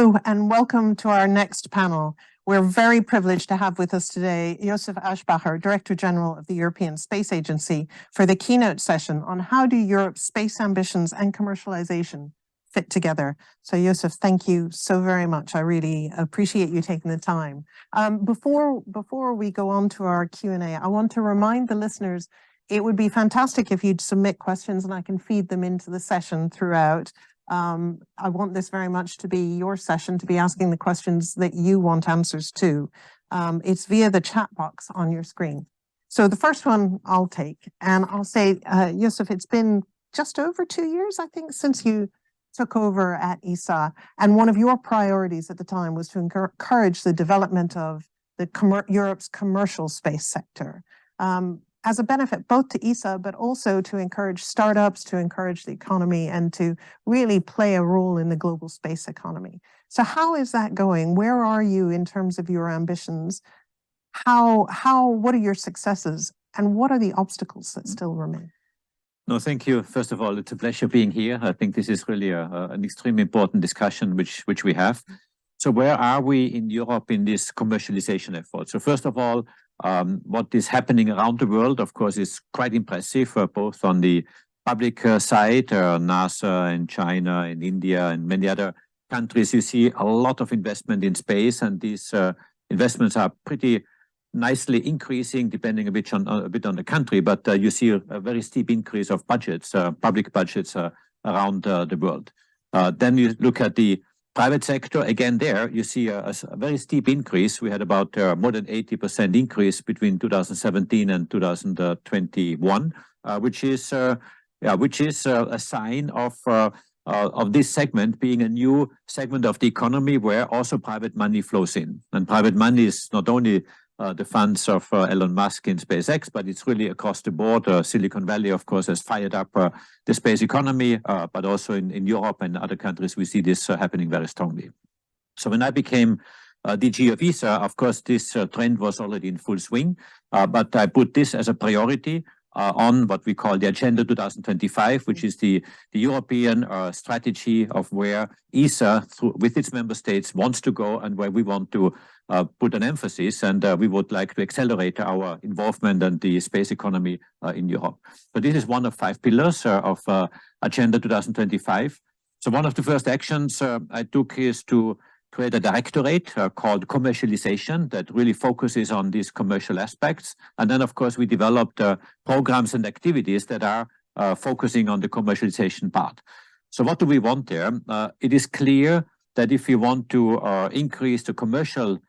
Hello and welcome to our next panel. We're very privileged to have with us today Josef Aschbacher, Director General of the European Space Agency, for the keynote session on how do Europe's space ambitions and commercialization fit together. So Josef, thank you so very much. I really appreciate you taking the time. Before we go on to our Q&A, I want to remind the listeners it would be fantastic if you'd submit questions and I can feed them into the session throughout. I want this very much to be your session, to be asking the questions that you want answers to. It's via the chat box on your screen. So the first one I'll take, and I'll say, Josef, it's been just over 2 years, I think, since you took over at ESA, and one of your priorities at the time was to encourage the development of Europe's commercial space sector. As a benefit both to ESA, but also to encourage startups, to encourage the economy, and to really play a role in the global space economy. So how is that going? Where are you in terms of your ambitions? What are your successes? And what are the obstacles that still remain? No, thank you. First of all, it's a pleasure being here. I think this is really an extremely important discussion which we have. So where are we in Europe in this commercialization effort? So first of all, what is happening around the world, of course, is quite impressive, both on the public side, NASA in China, in India, and many other countries. You see a lot of investment in space, and these investments are pretty nicely increasing, depending a bit on the country. But you see a very steep increase of budgets, public budgets around the world. Then you look at the private sector, again there, you see a very steep increase. We had about more than 80% increase between 2017 and 2021, which is a sign of this segment being a new segment of the economy where also private money flows in. And private money is not only the funds of Elon Musk in SpaceX, but it's really across the board. Silicon Valley, of course, has fired up the space economy, but also in Europe and other countries, we see this happening very strongly. So when I became DG of ESA, of course, this trend was already in full swing, but I put this as a priority on what we call the Agenda 2025, which is the European strategy of where ESA, with its member states, wants to go and where we want to put an emphasis, and we would like to accelerate our involvement in the space economy in Europe. So this is one of 5 pillars of Agenda 2025. So one of the first actions I took is to create a directorate called Commercialization that really focuses on these commercial aspects. And then, of course, we developed programs and activities that are focusing on the commercialization part. So what do we want there? It is clear that if you want to increase the commercial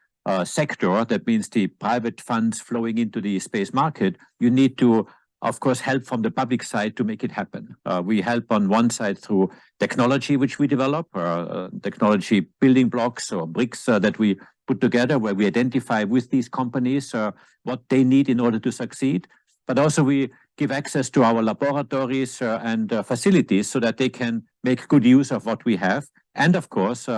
sector, that means the private funds flowing into the space market, you need to, of course, help from the public side to make it happen. We help on one side through technology, which we develop, technology building blocks or bricks that we put together, where we identify with these companies what they need in order to succeed. But also we give access to our laboratories and facilities so that they can make good use of what we have. And of course,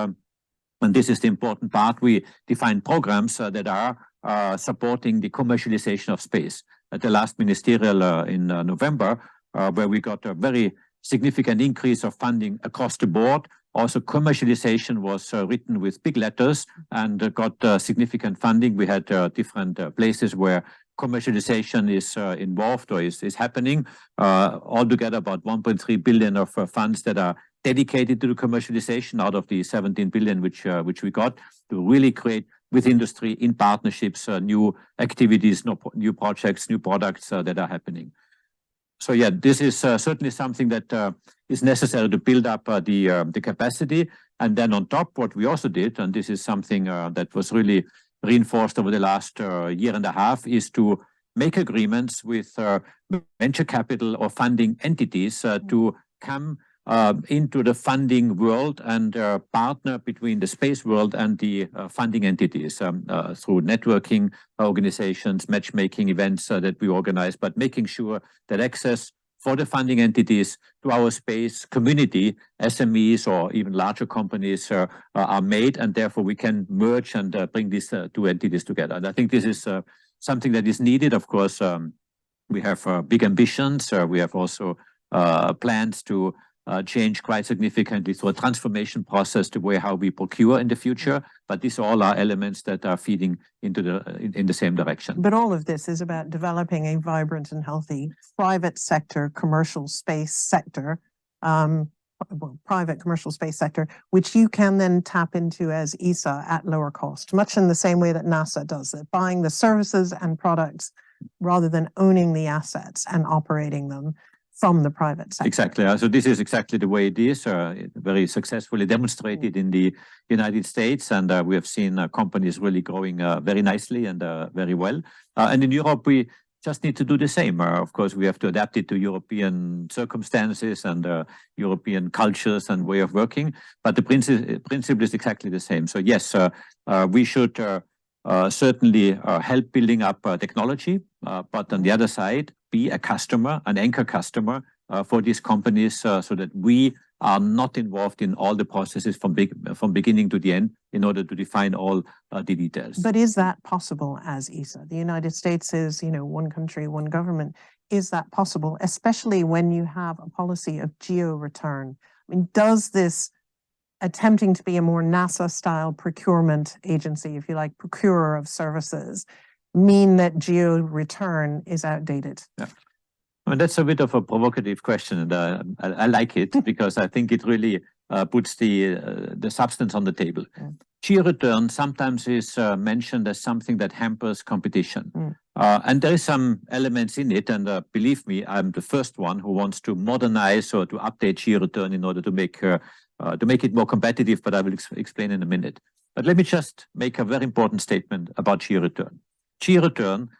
and this is the important part, we define programs that are supporting the commercialization of space. At the last ministerial in November, where we got a very significant increase of funding across the board. Also, commercialization was written with big letters and got significant funding. We had different places where commercialization is involved or is happening. Altogether, about 1.3 billion of funds that are dedicated to the commercialization out of the 17 billion which we got to really create with industry in partnerships, new activities, new projects, new products that are happening. So yeah, this is certainly something that is necessary to build up the capacity. And then on top, what we also did, and this is something that was really reinforced over the last year and a half, is to make agreements with venture capital or funding entities to come into the funding world and partner between the space world and the funding entities through networking organizations, matchmaking events that we organize, but making sure that access for the funding entities to our space community, SMEs or even larger companies are made, and therefore we can merge and bring these two entities together. And I think this is something that is needed. Of course, we have big ambitions. We have also plans to change quite significantly through a transformation process the way how we procure in the future. But these all are elements that are feeding into in the same direction. But all of this is about developing a vibrant and healthy private sector, commercial space sector, private commercial space sector, which you can then tap into as ESA at lower cost, much in the same way that NASA does it, buying the services and products rather than owning the assets and operating them from the private sector. Exactly. So this is exactly the way it is, very successfully demonstrated in the United States. And we have seen companies really growing very nicely and very well. And in Europe, we just need to do the same. Of course, we have to adapt it to European circumstances and European cultures and way of working. But the principle is exactly the same. So yes, we should certainly help building up technology, but on the other side, be a customer, an anchor customer for these companies, so that we are not involved in all the processes from beginning to the end in order to define all the details. But is that possible as ESA? The United States is, one country, one government. Is that possible, especially when you have a policy of geo-return? I mean, does this attempting to be a more NASA-style procurement agency, if you like, procurer of services, mean that geo-return is outdated? Yeah. I mean, that's a bit of a provocative question, and I like it because I think it really puts the substance on the table. Geo-return sometimes is mentioned as something that hampers competition. And there is some elements in it, and believe me, I'm the first one who wants to modernize or to update geo-return in order to make it more competitive, but I will explain in a minute. But let me just make a very important statement about geo-return. Geo-return,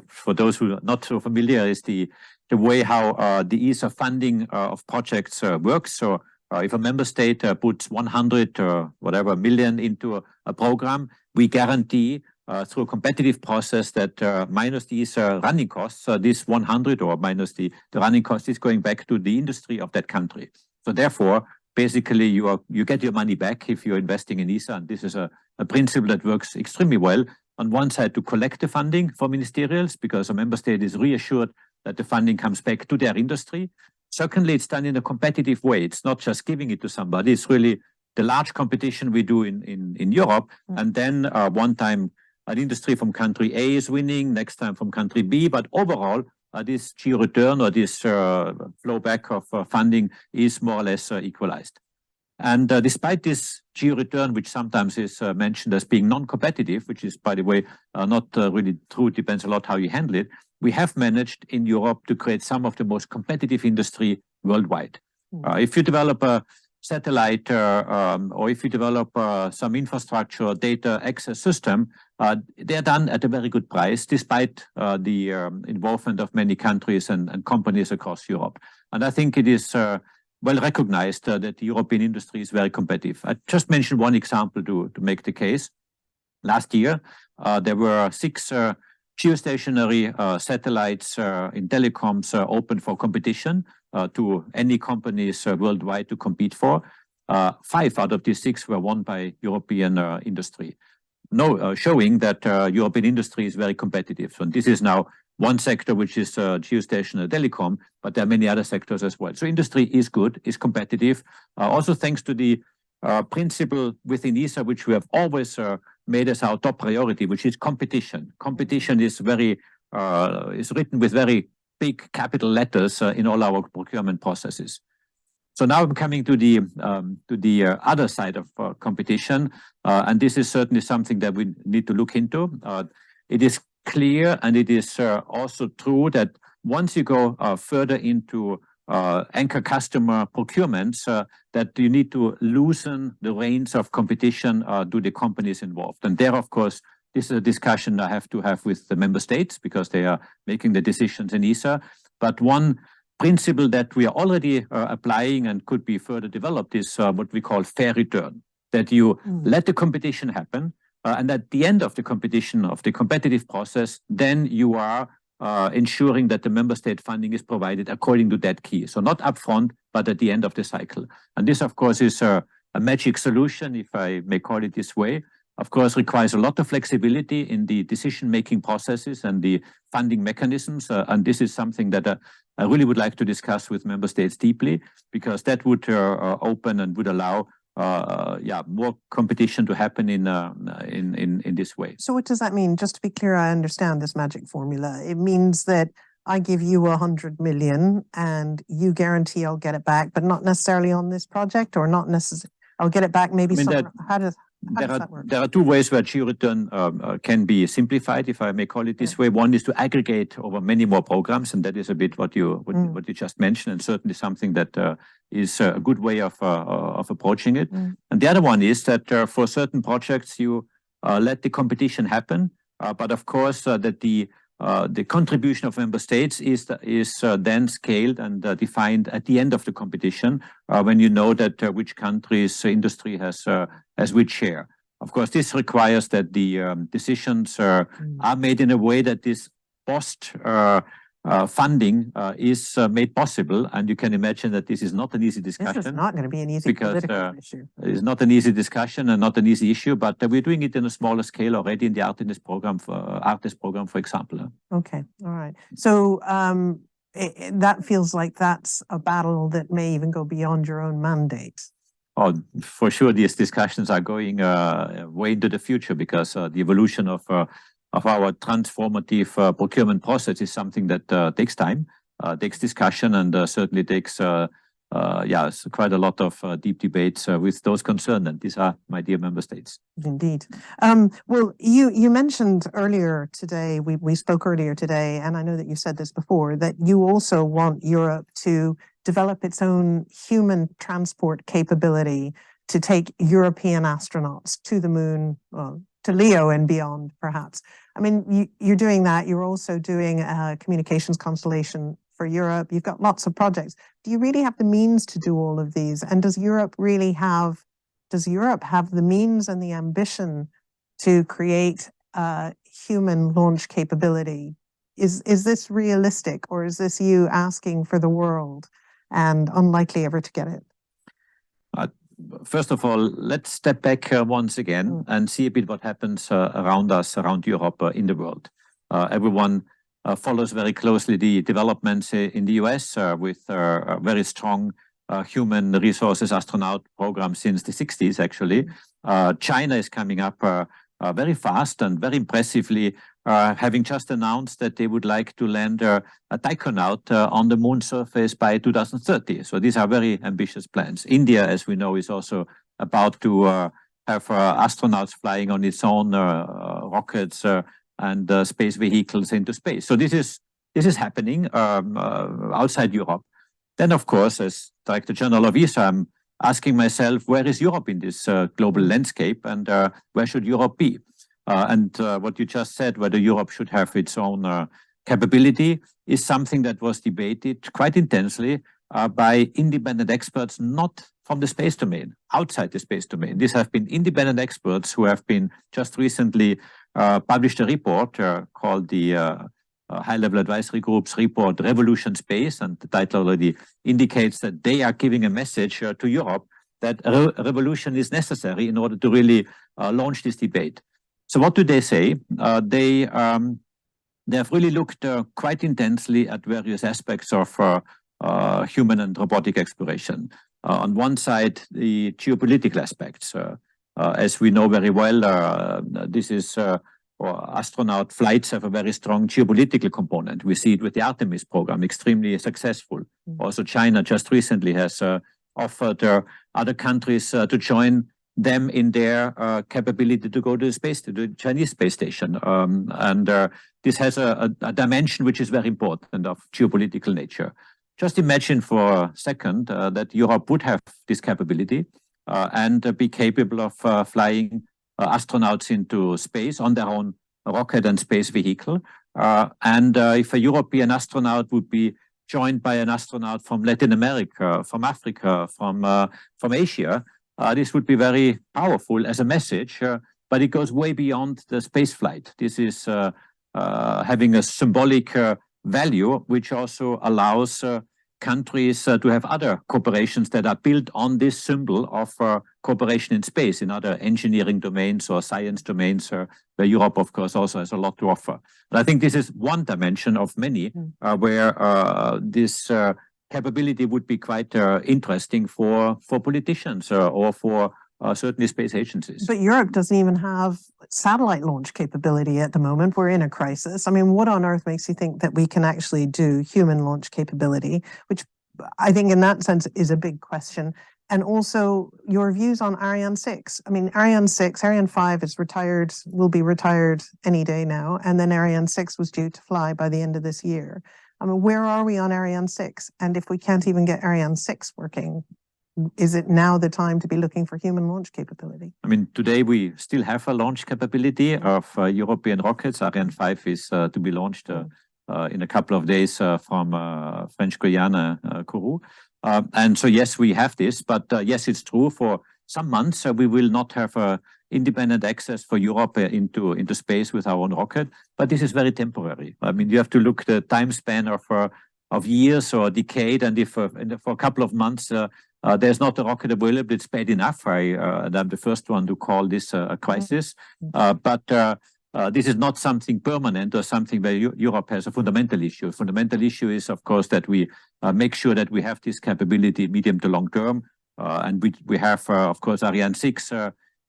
for those who are not so familiar, is the way how the ESA funding of projects works. So if a member state puts 100 or whatever million into a program, we guarantee through a competitive process that minus these running costs, this 100 or minus the running cost is going back to the industry of that country. So therefore, basically, you get your money back if you're investing in ESA, and this is a principle that works extremely well. On one side, to collect the funding for ministerials, because a member state is reassured that the funding comes back to their industry. Secondly, it's done in a competitive way. It's not just giving it to somebody. It's really the large competition we do in Europe. And then one time an industry from country A is winning, next time from country B. But overall, this geo-return or this flow back of funding is more or less equalized. And despite this geo-return, which sometimes is mentioned as being non-competitive, which is, by the way, not really true, it depends a lot how you handle it, we have managed in Europe to create some of the most competitive industry worldwide. If you develop a satellite or if you develop some infrastructure data access system, they're done at a very good price, despite the involvement of many countries and companies across Europe. And I think it is well recognized that the European industry is very competitive. I just mentioned one example to make the case. Last year, there were 6 geostationary satellites in telecoms open for competition to any companies worldwide to compete for. 5 out of these 6 were won by European industry. Showing that European industry is very competitive. So this is now one sector, which is geostationary telecom, but there are many other sectors as well. So industry is good, is competitive. Also thanks to the principle within ESA, which we have always made as our top priority, which is competition. Competition is is written with very big capital letters in all our procurement processes. So now I'm coming to the other side of competition, and this is certainly something that we need to look into. It is clear, and it is also true that once you go further into anchor customer procurements, that you need to loosen the reins of competition to the companies involved. And there, of course, this is a discussion I have to have with the member states because they are making the decisions in ESA. But one principle that we are already applying and could be further developed is what we call fair return, that you let the competition happen, and at the end of the competition, of the competitive process, then you are ensuring that the member state funding is provided according to that key. So not upfront, but at the end of the cycle. And this, of course, is a magic solution, if I may call it this way, of course, requires a lot of flexibility in the decision-making processes and the funding mechanisms. And this is something that I really would like to discuss with member states deeply, because that would open and would allow more competition to happen in this way. So what does that mean? Just to be clear, I understand this magic formula. It means that I give you 100 million and you guarantee I'll get it back, but not necessarily on this project, or not necessarily, I'll get it back maybe somewhere. How does that work? There are two ways where Geo-Return can be simplified, if I may call it this way. One is to aggregate over many more programs, and that is a bit what you just mentioned, and certainly something that is a good way of approaching it. And the other one is that for certain projects you let the competition happen, but of course that the contribution of member states is then scaled and defined at the end of the competition, when you know that which country's industry has which share. Of course, this requires that the decisions are made in a way that this post funding is made possible, and you can imagine that this is not an easy discussion. This is not going to be an easy political issue. It's not an easy discussion and not an easy issue, but we're doing it in a smaller scale already in the Artemis program, for example. Okay, all right. So that feels like that's a battle that may even go beyond your own mandate. Oh, for sure, these discussions are going way into the future, because the evolution of our transformative procurement process is something that takes time, takes discussion, and certainly takes quite a lot of deep debates with those concerned. And these are my dear member states. Indeed. Well, you mentioned earlier today, we spoke earlier today, and I know that you said this before, that you also want Europe to develop its own human transport capability to take European astronauts to the moon, well, to Leo and beyond, perhaps. I mean, you're doing that. You're also doing a communications constellation for Europe. You've got lots of projects. Do you really have the means to do all of these? And does Europe have the means and the ambition to create human launch capability? Is this realistic, or is this you asking for the world and unlikely ever to get it? First of all, let's step back once again and see a bit what happens around us, around Europe, in the world. Everyone follows very closely the developments in the US with a very strong human resources astronaut program since the 60s, actually. China is coming up very fast and very impressively, having just announced that they would like to land a taikonaut on the moon surface by 2030. So these are very ambitious plans. India, as we know, is also about to have astronauts flying on its own rockets and space vehicles into space. So this is happening outside Europe. Then, of course, as Director General of ESA, I'm asking myself, where is Europe in this global landscape, and where should Europe be? And what you just said, whether Europe should have its own capability, is something that was debated quite intensely by independent experts, not from the space domain, outside the space domain. These have been independent experts who have been just recently published a report called the High-Level Advisory Group's report, Revolution Space, and the title already indicates that they are giving a message to Europe that a revolution is necessary in order to really launch this debate. So what do they say? They have really looked quite intensely at various aspects of human and robotic exploration. On one side, the geopolitical aspects. As we know very well, this is astronaut flights have a very strong geopolitical component. We see it with the Artemis program, extremely successful. Also, China just recently has offered other countries to join them in their capability to go to space, to the Chinese space station. And this has a dimension which is very important of geopolitical nature. Just imagine for a second that Europe would have this capability and be capable of flying astronauts into space on their own rocket and space vehicle. And if a European astronaut would be joined by an astronaut from Latin America, from Africa, from Asia, this would be very powerful as a message, but it goes way beyond the space flight. This is having a symbolic value, which also allows countries to have other corporations that are built on this symbol of cooperation in space, in other engineering domains or science domains, where Europe, of course, also has a lot to offer. But I think this is one dimension of many where this capability would be quite interesting for politicians or for certainly space agencies. But Europe doesn't even have satellite launch capability at the moment. We're in a crisis. I mean, what on earth makes you think that we can actually do human launch capability, which I think in that sense is a big question. And also your views on Ariane 6. I mean, Ariane 5 is retired, will be retired any day now. And then Ariane 6 was due to fly by the end of this year. I mean, where are we on Ariane 6? And if we can't even get Ariane 6 working, is it now the time to be looking for human launch capability? I mean, today we still have a launch capability of European rockets. Ariane 5 is to be launched in a couple of days from French Guiana, Kourou. And so, yes, we have this, but yes, it's true for some months we will not have independent access for Europe into space with our own rocket, but this is very temporary. I mean, you have to look the time span of years or a decade, and if for a couple of months there's not a rocket available, it's bad enough. And I'm the first one to call this a crisis, but this is not something permanent or something where Europe has a fundamental issue. Fundamental issue is, of course, that we make sure that we have this capability medium to long term, and we have, of course, Ariane 6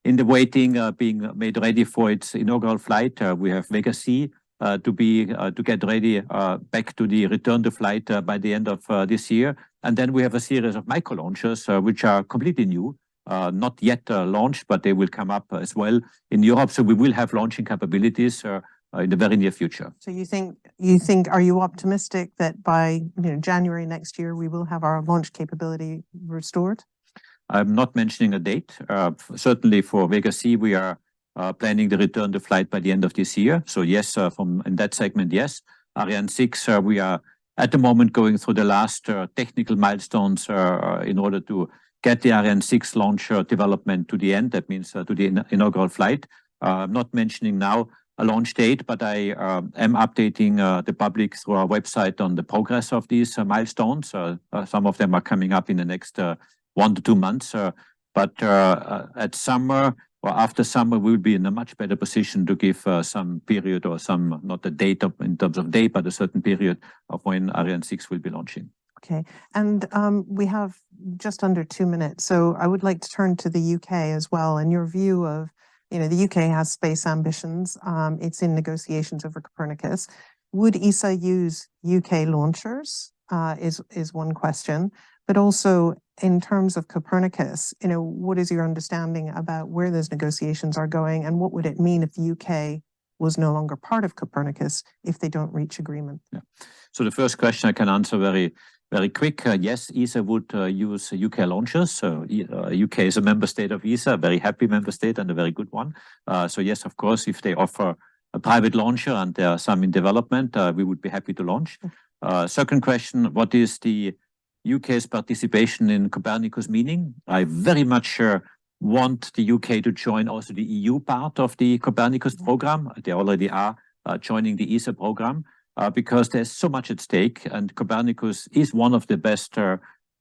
in the waiting, being made ready for its inaugural flight. We have Vega C to get ready back to the return to flight by the end of this year. And then we have a series of micro launchers which are completely new, not yet launched, but they will come up as well in Europe. So we will have launching capabilities in the very near future. So you think, are you optimistic that by January next year we will have our launch capability restored? I'm not mentioning a date. Certainly for Vega C, we are planning the return to flight by the end of this year. So yes, from in that segment, yes. Ariane 6, we are at the moment going through the last technical milestones in order to get the Ariane 6 launch development to the end. That means to the inaugural flight. I'm not mentioning now a launch date, but I am updating the public through our website on the progress of these milestones. Some of them are coming up in the next 1 to 2 months. But at summer or after summer, we'll be in a much better position to give some period or some, not a date in terms of date, but a certain period of when Ariane 6 will be launching. Okay, and we have just under 2 minutes, so I would like to turn to the UK as well, and your view of, the UK has space ambitions. It's in negotiations over Copernicus. Would ESA use UK launchers? Is one question, but also in terms of Copernicus, what is your understanding about where those negotiations are going, and what would it mean if the UK was no longer part of Copernicus if they don't reach agreement? Yeah. So the first question I can answer very, very quick. Yes, ESA would use UK launchers. So UK is a member state of ESA, a very happy member state and a very good one. So yes, of course, if they offer a private launcher and there are some in development, we would be happy to launch. Second question, what is the UK's participation in Copernicus meaning? I very much want the UK to join also the EU part of the Copernicus program. They already are joining the ESA program because there's so much at stake, and Copernicus is one of the best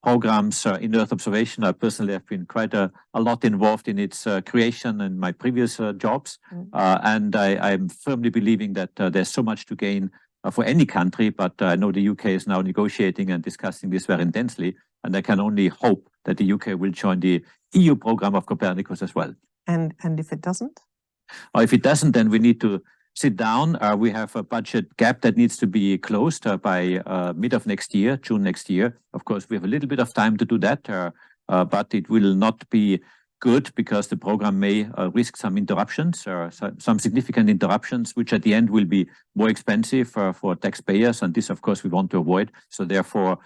programs in Earth observation. I personally have been quite a lot involved in its creation in my previous jobs, and I'm firmly believing that there's so much to gain for any country, but I know the UK is now negotiating and discussing this very intensely, and I can only hope that the UK will join the EU program of Copernicus as well. And if it doesn't? Or if it doesn't, then we need to sit down. We have a budget gap that needs to be closed by mid of next year, June next year. Of course, we have a little bit of time to do that, but it will not be good because the program may risk some interruptions, some significant interruptions, which at the end will be more expensive for taxpayers. And this, of course, we want to avoid. So therefore,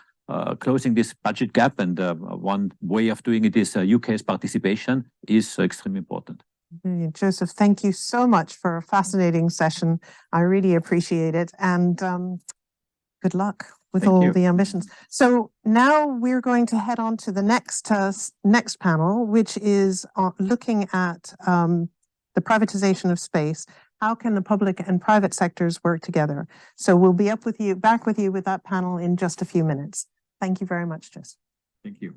closing this budget gap, and one way of doing it is UK's participation is extremely important. Joseph, thank you so much for a fascinating session. I really appreciate it. And good luck with all the ambitions. So now we're going to head on to the next panel, which is looking at the privatization of space. How can the public and private sectors work together? So we'll be back with you with that panel in just a few minutes. Thank you very much, Joseph. Thank you.